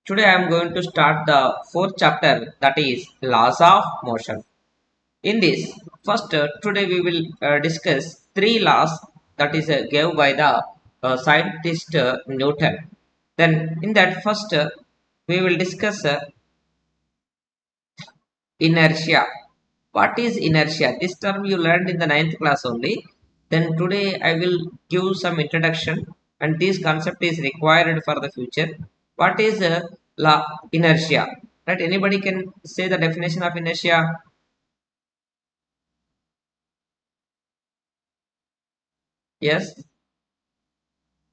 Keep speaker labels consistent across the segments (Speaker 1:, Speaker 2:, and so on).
Speaker 1: Today I am going to start the fourth chapter, that is laws of motion. In this first today we will discuss three laws that is gave by the scientist Newton. Then in that first we will discuss inertia. What is inertia? This term you learned in the ninth class only. Then today I will give some introduction, and this concept is required for the future. What is la inertia? Right? Anybody can say the definition of inertia? Yes,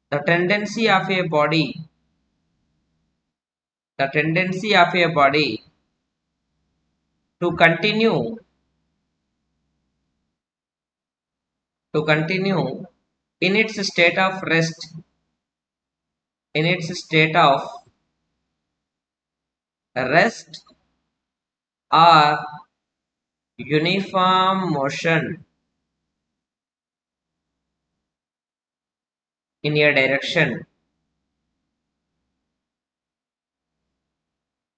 Speaker 1: the tendency of a body, the tendency of a body to continue in its state of rest, in its state of rest or uniform motion in a direction,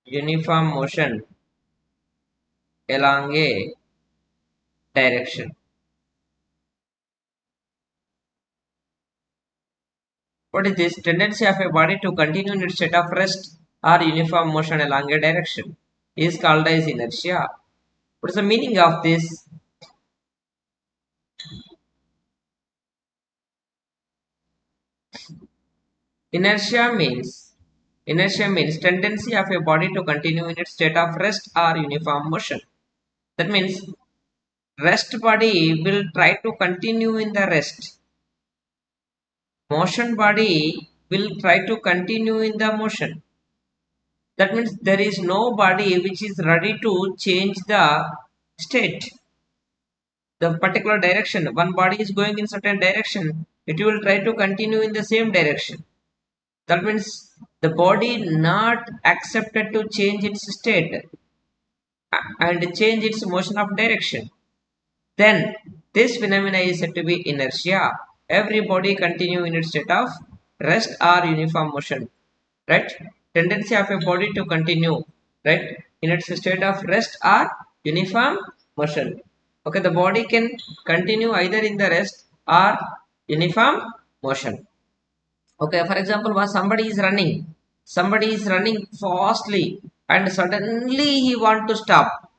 Speaker 1: uniform motion along a direction. What is this? Tendency of a body to continue in its state of rest or uniform motion along a direction is called as inertia. What is the meaning of this? Inertia means inertia means tendency of a body to continue in its state of rest or uniform motion. That means rest body will try to continue in the rest. Motion body will try to continue in the motion. That means there is no body which is ready to change the state, the particular direction. One body is going in certain direction, it will try to continue in the same direction. That means the body not accepted to change its state and change its motion of direction. Then this phenomena is said to be inertia. Every body continue in its state of rest or uniform motion, right? Tendency of a body to continue, right, in its state of rest or uniform motion. Okay, the body can continue either in the rest or uniform motion. Okay, for example, was somebody is running fastly and suddenly he want to stop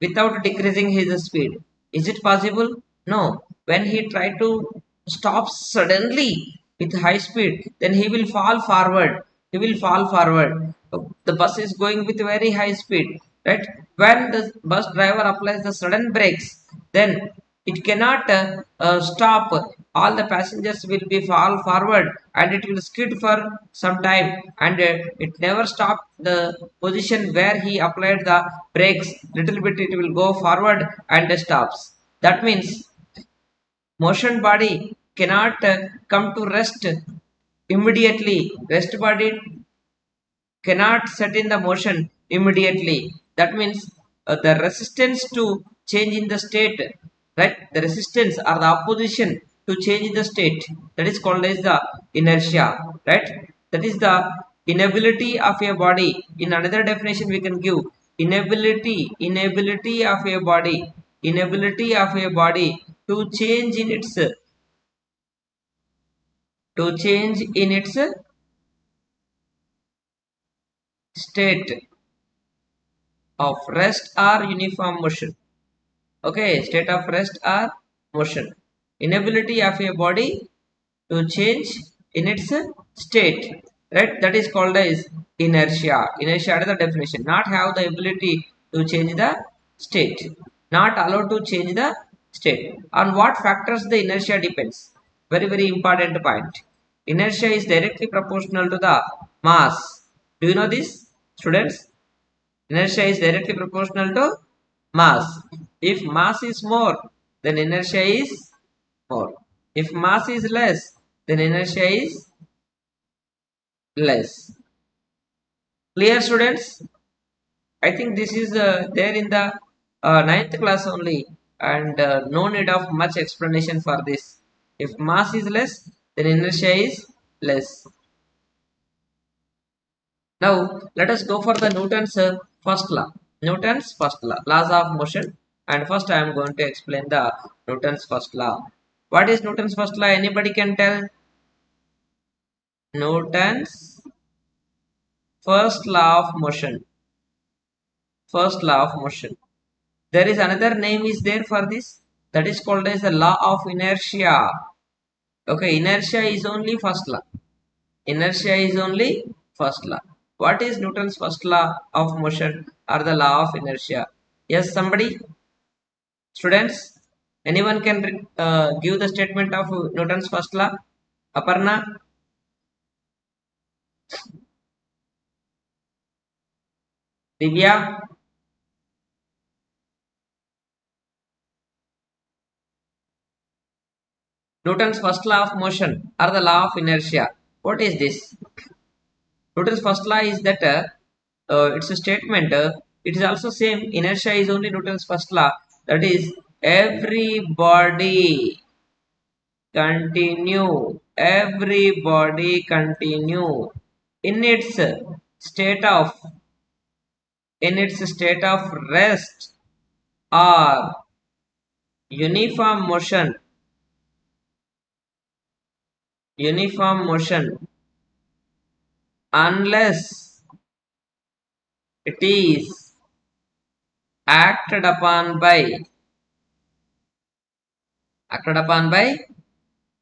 Speaker 1: without decreasing his speed. Is it possible? No. When he try to stop suddenly with high speed, then he will fall forward. He will fall forward. The bus is going with very high speed, right? When the bus driver applies the sudden brakes, then it cannot stop. All the passengers will be fall forward and it will skid for some time, and it never stop the position where he applied the brakes. Little bit it will go forward and stops. That means motion body cannot come to rest immediately. Rest body cannot set in the motion immediately. That means the resistance to change in the state, right? The resistance or the opposition to change in the state, that is called as the inertia, right? That is the inability of a body. In another definition, we can give inability of a body, inability of a body to change in its state of rest or uniform motion. Okay, state of rest or motion. Inability of a body to change in its state, right? That is called as inertia. Inertia is the definition. Not have the ability to change the state, not allowed to change the state. On what factors the inertia depends? Very very important point. Inertia is directly proportional to the mass. Do you know this, students? Inertia is directly proportional to mass. If mass is more, then inertia is more. If mass is less, then inertia is less. Clear, students? I think this is there in the ninth class only, and no need of much explanation for this. If mass is less, then inertia is less. Now let us go for the Newton's first law. Newton's first law, laws of motion. And first I am going to explain the Newton's first law. What is Newton's first law? Anybody can tell? Newton's first law of motion. First law of motion. There is another name is there for this. That is called as the law of inertia. Okay, inertia is only first law. Inertia is only first law. What is Newton's first law of motion or the law of inertia? Yes, somebody? Students? Anyone can give the statement of Newton's first law? Aparna? Divya? Newton's first law of motion or the law of inertia. What is this? Newton's first law is that it's a statement. It is also same. Inertia is only Newton's first law. That is, every body continue. Every body continue in its state of rest or uniform motion. Uniform motion unless it is acted upon by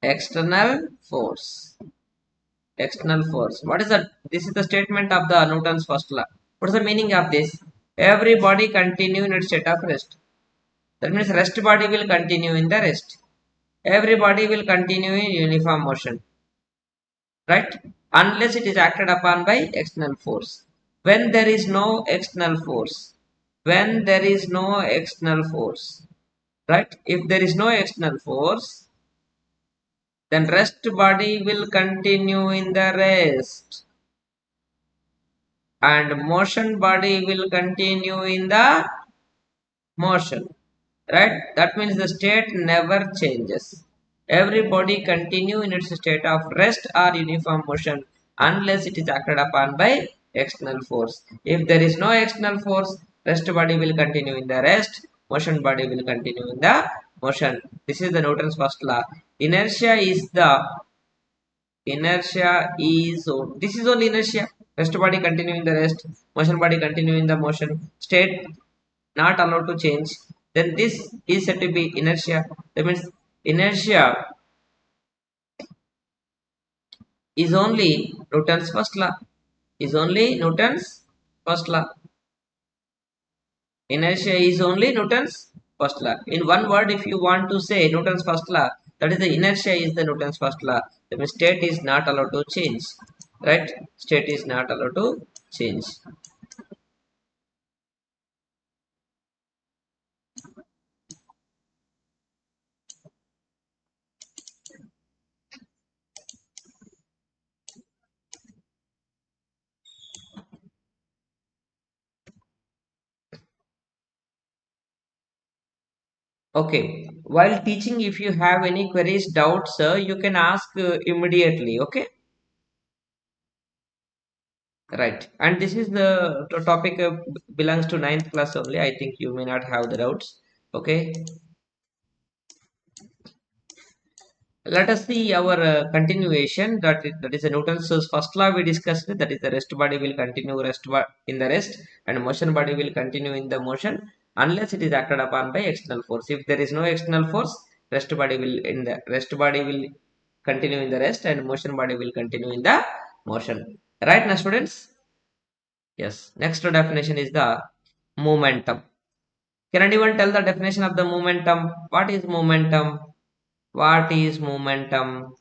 Speaker 1: external force. External force. What is that? This is the statement of the Newton's first law. What is the meaning of this? Every body continue in its state of rest. That means rest body will continue in the rest. Every body will continue in uniform motion. Right? Unless it is acted upon by external force. When there is no external force. When there is no external force. Right? If there is no external force, then rest body will continue in the rest and motion body will continue in the motion, right? That means the state never changes. Every body continue in its state of rest or uniform motion unless it is acted upon by external force. If there is no external force, rest body will continue in the rest, motion body will continue in the motion. This is the Newton's first law. Inertia is the Inertia is this is only inertia. Rest body continuing the rest, motion body continuing the motion, state not allowed to change. Then this is said to be inertia. That means inertia is only Newton's first law. Is only Newton's first law. Inertia is only Newton's first law. In one word, if you want to say Newton's first law, that is the inertia is the Newton's first law. The state is not allowed to change. Right? State is not allowed to change. Okay. While teaching, if you have any queries, doubts, you can ask immediately. Okay. Right. And this is the topic belongs to ninth class only. I think you may not have the doubts. Okay. Let us see our continuation. That is a Newton's first law we discussed. That is the rest body will continue in the rest and motion body will continue in the motion unless it is acted upon by external force. If there is no external force, rest body will continue in the rest and motion body will continue in the motion. Right now, students? Yes. Next definition is the momentum. Can anyone tell the definition of the momentum? What is momentum? What is momentum?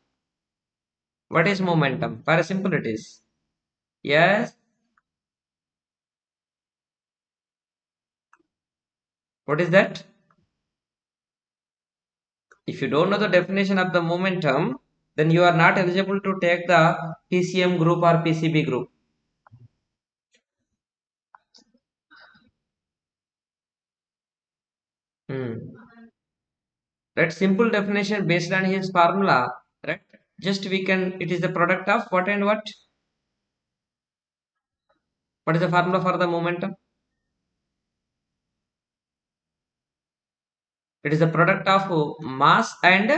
Speaker 1: What is momentum? Very simple it is. Yes. What is that? If you don't know the definition of the momentum, then you are not eligible to take the PCM group or PCB group. Hmm. Right? Simple definition based on his formula. Right? Just we can. It is the product of what and what. What is the formula for the momentum? It is the product of mass and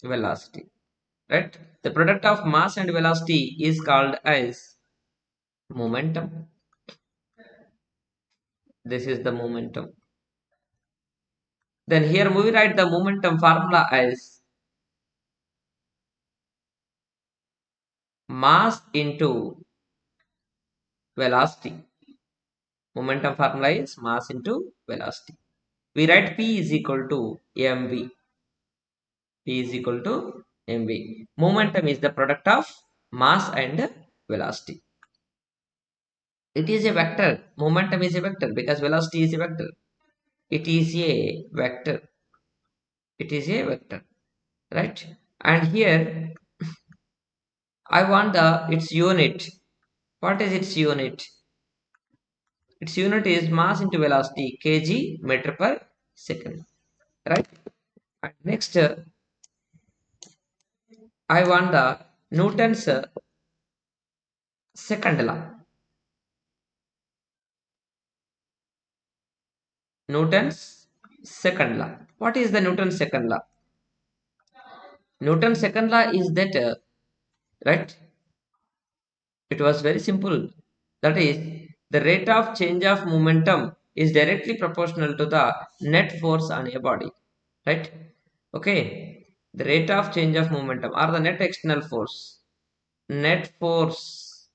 Speaker 1: velocity, right? The product of mass and velocity is called as momentum. This is the momentum. Then here we write the momentum formula as mass into velocity. Momentum formula is mass into velocity. We write P is equal to mv. P is equal to mv. Momentum is the product of mass and velocity. It is a vector. Momentum is a vector because velocity is a vector. It is a vector. It is a vector, right? And here I want the its unit. What is its unit? Its unit is mass into velocity, kg meter per second, right? And next, I want the Newton's second law. Newton's second law. What is the Newton's second law? Newton's second law is that, right? It was very simple. That is, the rate of change of momentum is directly proportional to the net force on a body, right? Okay, the rate of change of momentum or the net external force. Net force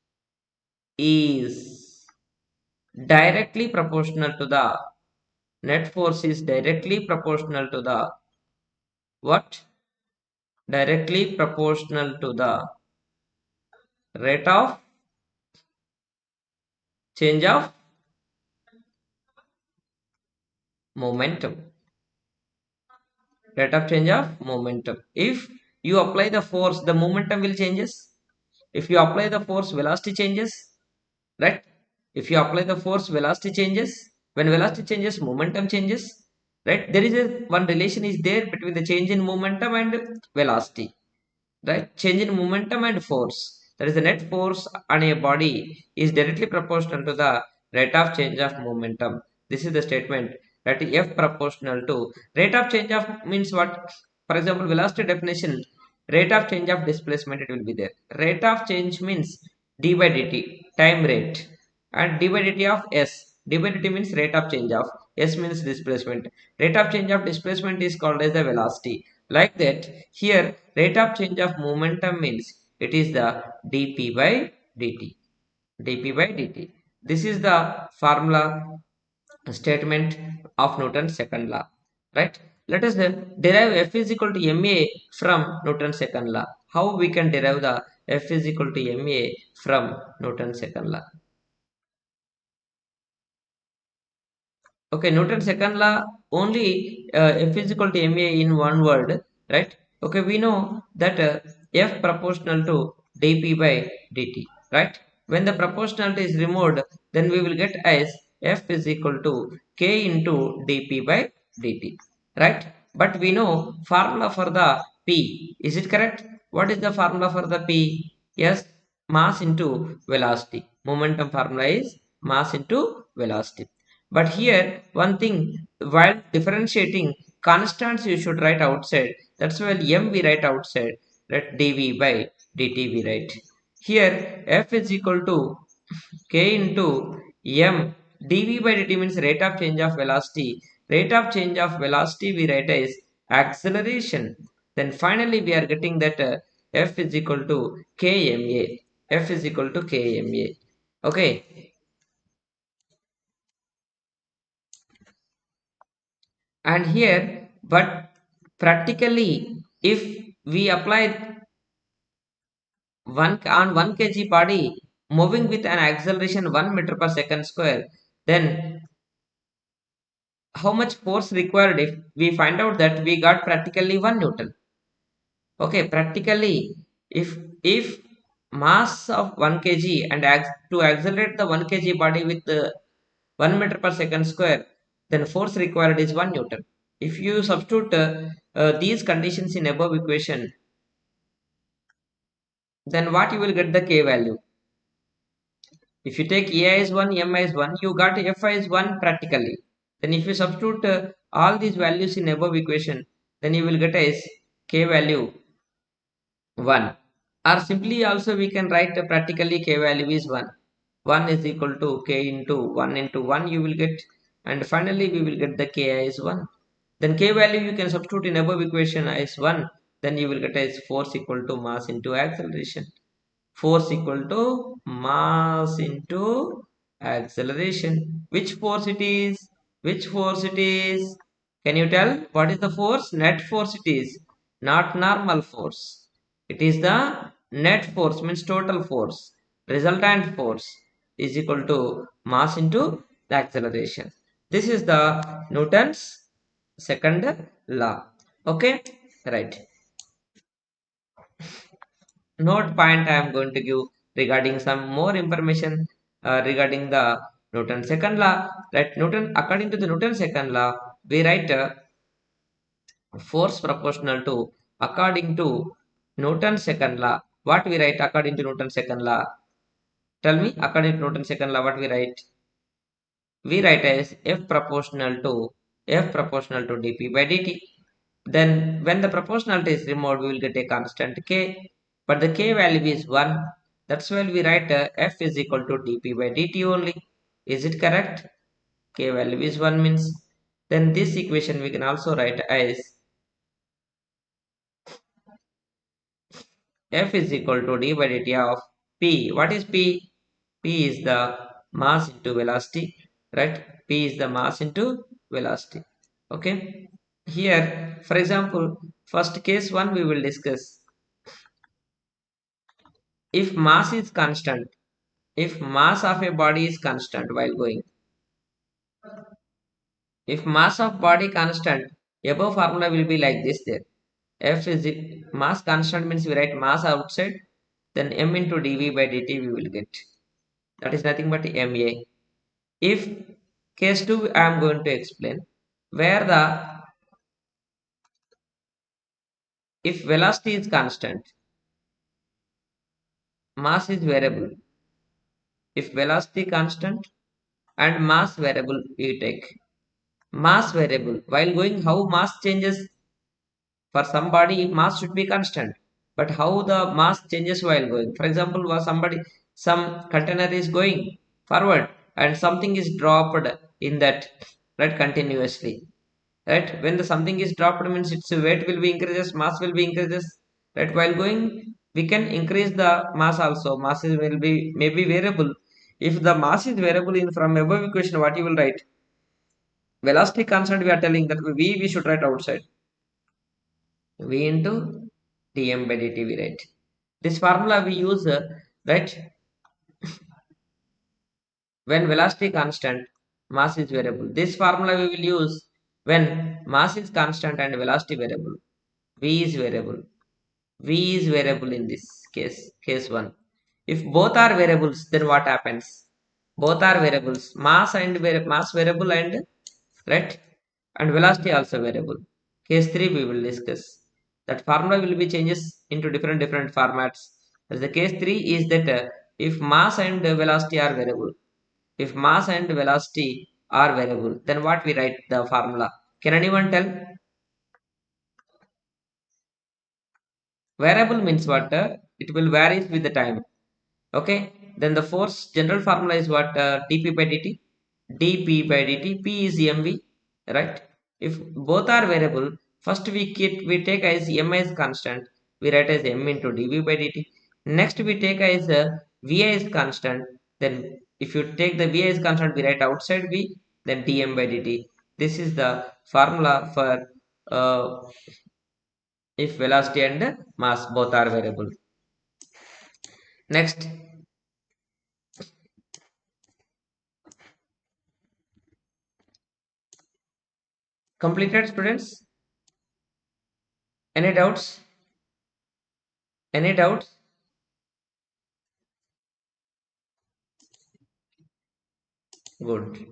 Speaker 1: is directly proportional to the net force is directly proportional to the what? Directly proportional to the rate of change of momentum. Rate of change of momentum. If you apply the force, the momentum will changes. If you apply the force, velocity changes, right? If you apply the force, velocity changes. When velocity changes, momentum changes, right? There is a one relation is there between the change in momentum and velocity, right? Change in momentum and force, that is the net force on a body, is directly proportional to the rate of change of momentum. This is the statement, that f proportional to rate of change of means what? For example, velocity definition, rate of change of displacement, it will be there. Rate of change means d by dt, time rate, and d by dt of s. D by dt means rate of change of, s means displacement. Rate of change of displacement is called as the velocity. Like that, here rate of change of momentum means it is the dp by dt. dp by dt. This is the formula statement of Newton's second law, right? Let us then derive F is equal to ma from Newton's second law. How we can derive the F is equal to ma from Newton's second law? Okay, Newton's second law only, F is equal to ma in one word, right? Okay, we know that F proportional to dp by dt, right? When the proportionality is removed, then we will get as F is equal to k into dp by dt, right? But we know formula for the P. Is it correct? What is the formula for the P? Yes, mass into velocity. Momentum formula is mass into velocity. But here, one thing, while differentiating constants, you should write outside. That's why m we write outside. Let dv by dt we write. Here, f is equal to k into m. dv by dt means rate of change of velocity. Rate of change of velocity we write as acceleration. Then finally, we are getting that f is equal to kma. F is equal to kma. Okay, and here, but practically, if we apply one on 1 kg body moving with an acceleration 1 meter per second square, then how much force required? If we find out that we got practically 1 newton. Okay, practically, if mass of 1 kg and to accelerate the 1 kg body with 1 meter per second square, then force required is 1 newton. If you substitute these conditions in above equation, then what you will get the k value? If you take ai is 1, mi is 1, you got fi is 1 practically. Then if you substitute all these values in above equation, then you will get as k value 1. Or simply also we can write practically k value is 1. 1 is equal to k into 1 you will get, and finally we will get the ki is 1. Then k value you can substitute in above equation as 1, then you will get as force equal to mass into acceleration. Force equal to mass into acceleration. Which force it is? Which force it is? Can you tell what is the force? Net force it is, not normal force. It is the net force, means total force. Resultant force is equal to mass into the acceleration. This is the Newton's second law. Okay, right. Note point I am going to give regarding some more information regarding the Newton's second law. Right, Newton, according to the Newton's second law, we write force proportional to, according to Newton's second law. What we write according to Newton's second law? Tell me, according to Newton's second law, what we write? We write as F proportional to dp by dt. Then when the proportionality is removed, we will get a constant k, but the k value is 1. That's why we write f is equal to dp by dt only. Is it correct? K value is 1 means, then this equation we can also write as f is equal to d by dt of p. What is p? P is the mass into velocity, right? P is the mass into velocity. Okay. Here, for example, first case 1 we will discuss. If mass is constant, if mass of a body is constant while going, if mass of body constant, above formula will be like this there. F is it, mass constant means we write mass outside, then m into dv by dt we will get. That is nothing but ma. If case 2 I am going to explain, where the, if velocity is constant, mass is variable. If velocity constant and mass variable we take. Mass variable, while going how mass changes, for some body mass should be constant, but how the mass changes while going. For example, somebody, some container is going forward and something is dropped in that, right, continuously. Right, when the something is dropped means its weight will be increases, mass will be increases. Right, while going we can increase the mass also. Mass is will be maybe variable. If the mass is variable in from above equation, what you will write? Velocity constant we are telling that we should write outside. V into dm by dt we write. This formula we use, right, when velocity constant, mass is variable. This formula we will use when mass is constant and velocity variable. V is variable. V is variable in this case, case 1. If both are variables, then what happens? Both are variables, mass and mass variable, and right, and velocity also variable. Case 3 we will discuss. That formula will be changes into different formats. As the case 3 is that if mass and velocity are variable, if mass and velocity are variable, then what we write the formula? Can anyone tell? Variable means what? It will varies with the time. Okay, then the force general formula is what? Dp by dt. Dp by dt. P is mv, right? If both are variable, first we take as m as constant. We write as m into dv by dt. Next we take as vi is constant. Then if you take the vi is constant, we write outside v. Then dm by dt. This is the formula for if velocity and mass both are variable. Next, completed students. Any doubts? Any doubts? Good.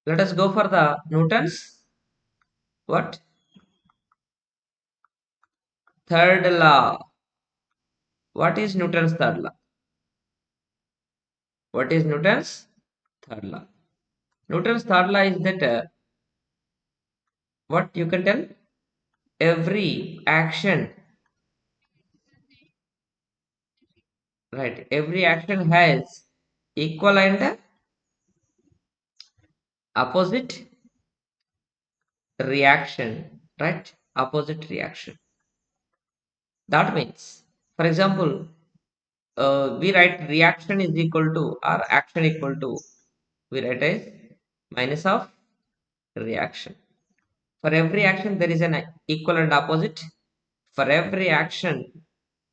Speaker 1: Let us go for the Newton's what? Third law. What is Newton's third law? What is Newton's third law? Newton's third law is that what you can tell? Every action, right? Every action has equal and opposite reaction, right? Opposite reaction. That means, for example, we write reaction is equal to or action equal to, we write as minus of reaction. For every action, there is an equal and opposite. For every action,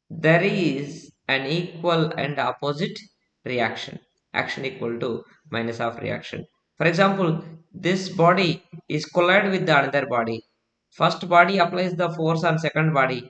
Speaker 1: there is an equal and opposite reaction. Action equal to minus of reaction. For example, this body is collide with the another body. First body applies the force on second body,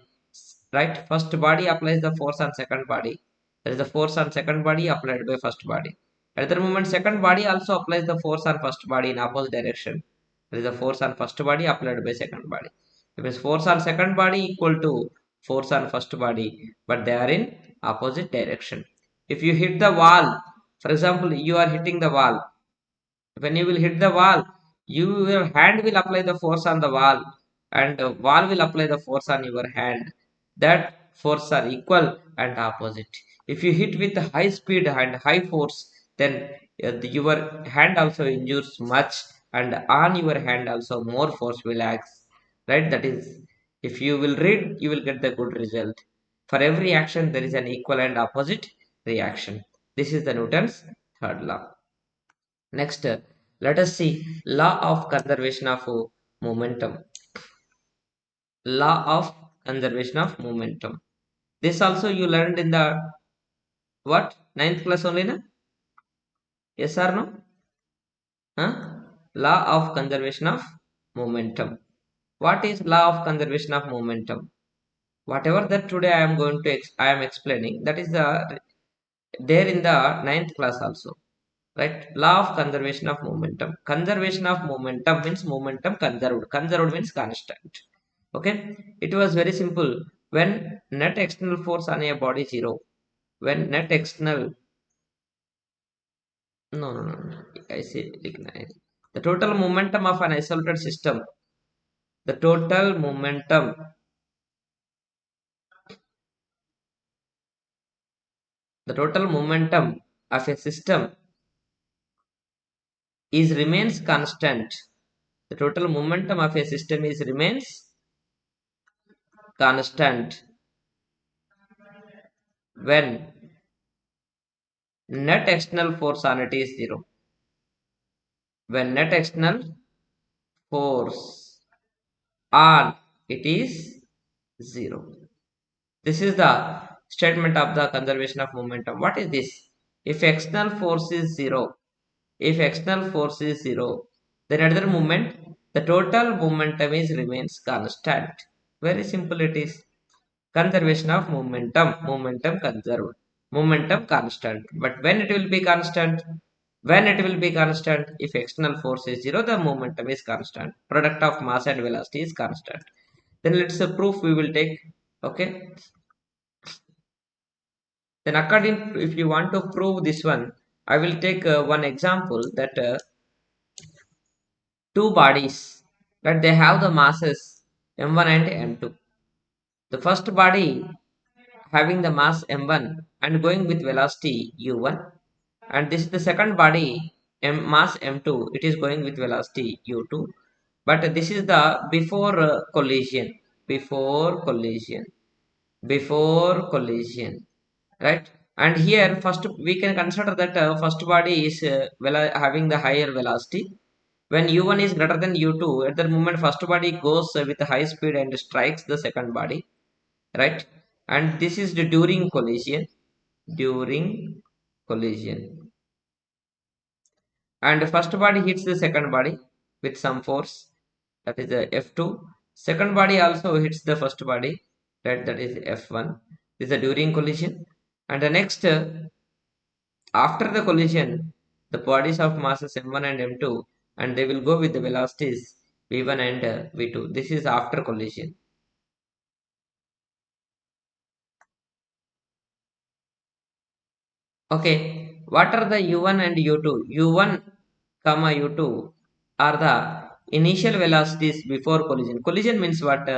Speaker 1: right? First body applies the force on second body. There is the force on second body applied by first body. At the moment, second body also applies the force on first body in opposite direction. There is a force on first body applied by second body. It means force on second body equal to force on first body, but they are in opposite direction. If you hit the wall, for example, you are hitting the wall. When you will hit the wall, your hand will apply the force on the wall, and the wall will apply the force on your hand. That force are equal and opposite. If you hit with high speed and high force, then your hand also injures much, and on your hand also more force will act, right? That is, if you will read, you will get the good result. For every action there is an equal and opposite reaction. This is the Newton's third law. Next, let us see law of conservation of momentum. Law of conservation of momentum. This also you learned in the what? Ninth class only, na? Yes or no? Huh? Law of conservation of momentum. What is law of conservation of momentum? Whatever that today I am going to I am explaining, that is the there in the ninth class also. Right? Law of conservation of momentum. Conservation of momentum means momentum conserved. Conserved means constant. Okay, it was very simple. When net external force on a body is zero, when net external, no, I say recognize the total momentum of an isolated system, the total momentum, the total momentum of a system is remains constant. The total momentum of a system is remains constant when net external force on it is zero. When net external force on it is zero. This is the statement of the conservation of momentum. What is this? If external force is zero, if external force is zero, then at the moment the total momentum is remains constant. Very simple it is. Conservation of momentum, momentum conserved, momentum constant. But when it will be constant? When it will be constant? If external force is zero, the momentum is constant. Product of mass and velocity is constant. Then let's say proof we will take. Okay. Then according to, if you want to prove this one, I will take one example that two bodies that they have the masses m1 and m2. The first body having the mass m1 and going with velocity u1, and this is the second body mass m2, it is going with velocity u2, but this is the before collision, before collision, before collision, right? And here first we can consider that first body is having the higher velocity. When u1 is greater than u2, at that moment first body goes with high speed and strikes the second body, right? And this is the during collision, during collision, and first body hits the second body with some force, that is the f2. Second body also hits the first body, right? That is f1. This is a during collision. And the next after the collision, the bodies of masses m1 and m2, and they will go with the velocities v1 and v2. This is after collision. Okay, what are the u1 and u2? u1 comma u2 are the initial velocities before collision. Collision means what?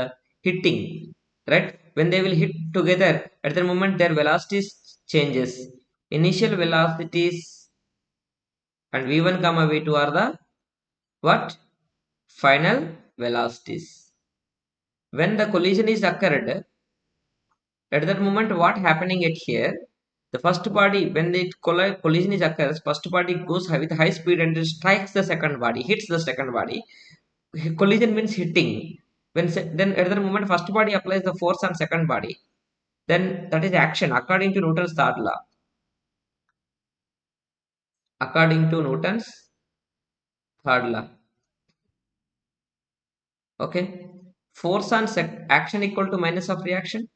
Speaker 1: Hitting, right? When they will hit together, at the moment their velocities changes. Initial velocities and v1 comma v2 are the what? Final velocities. When the collision is occurred, at that moment what happening at here, the first body, when the collision is occurs, first body goes with high speed and it strikes the second body, hits the second body. Collision means hitting. When then at that moment first body applies the force on second body, then that is action according to Newton's third law. According to Newton's third law. Okay, force on action equal to minus of reaction.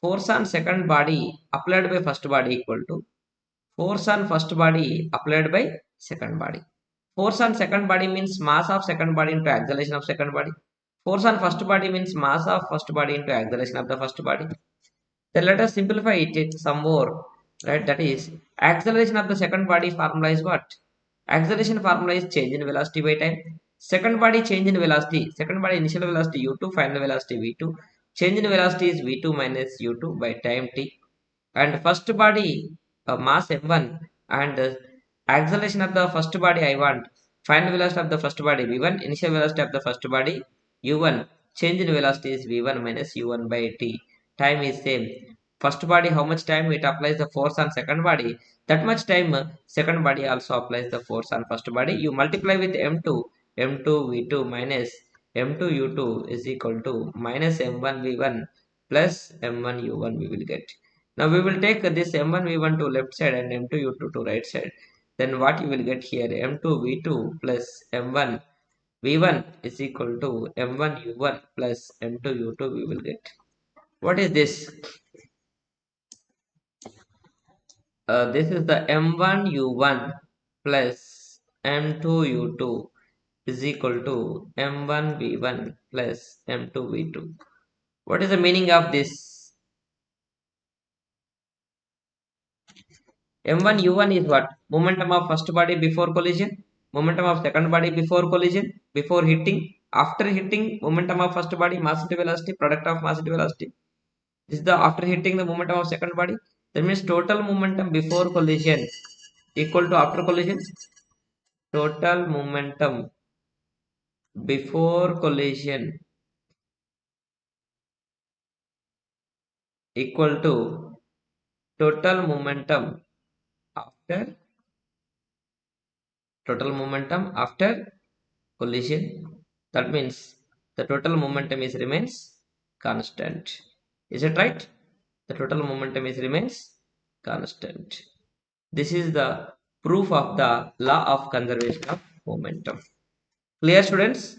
Speaker 1: Force on second body applied by first body equal to force on first body applied by second body. Force on second body means mass of second body into acceleration of second body. Force on first body means mass of first body into acceleration of the first body. Then let us simplify it some more. Right? That is, acceleration of the second body formula is what? Acceleration formula is change in velocity by time. Second body change in velocity. Second body initial velocity u2, final velocity v2. Change in velocity is v2 minus u2 by time t. And first body mass m1 and acceleration of the first body I want. Final velocity of the first body v1, initial velocity of the first body u1. Change in velocity is v1 minus u1 by t. Time is same. First body, how much time it applies the force on second body, that much time second body also applies the force on first body. You multiply with m2 v2 minus m2 u2 is equal to minus m1 v1 plus m1 u1 we will get. Now we will take this m1 v1 to left side and m2 u2 to right side. Then what you will get here, m2 v2 plus m1 v1 is equal to m1 u1 plus m2 u2 we will get. What is this? This is the m1 u1 plus m2 u2 is equal to m1 v1 plus m2 v2. What is the meaning of this? m1 u1 is what? Momentum of first body before collision, momentum of second body before collision, before hitting, after hitting, momentum of first body, mass into velocity, product of mass into velocity. This is the after hitting the momentum of second body. That means total momentum before collision equal to after collision. Total momentum before collision equal to total momentum after collision. That means the total momentum is remains constant. Is it right? The total momentum is remains constant. This is the proof of the law of conservation of momentum. Clear, students?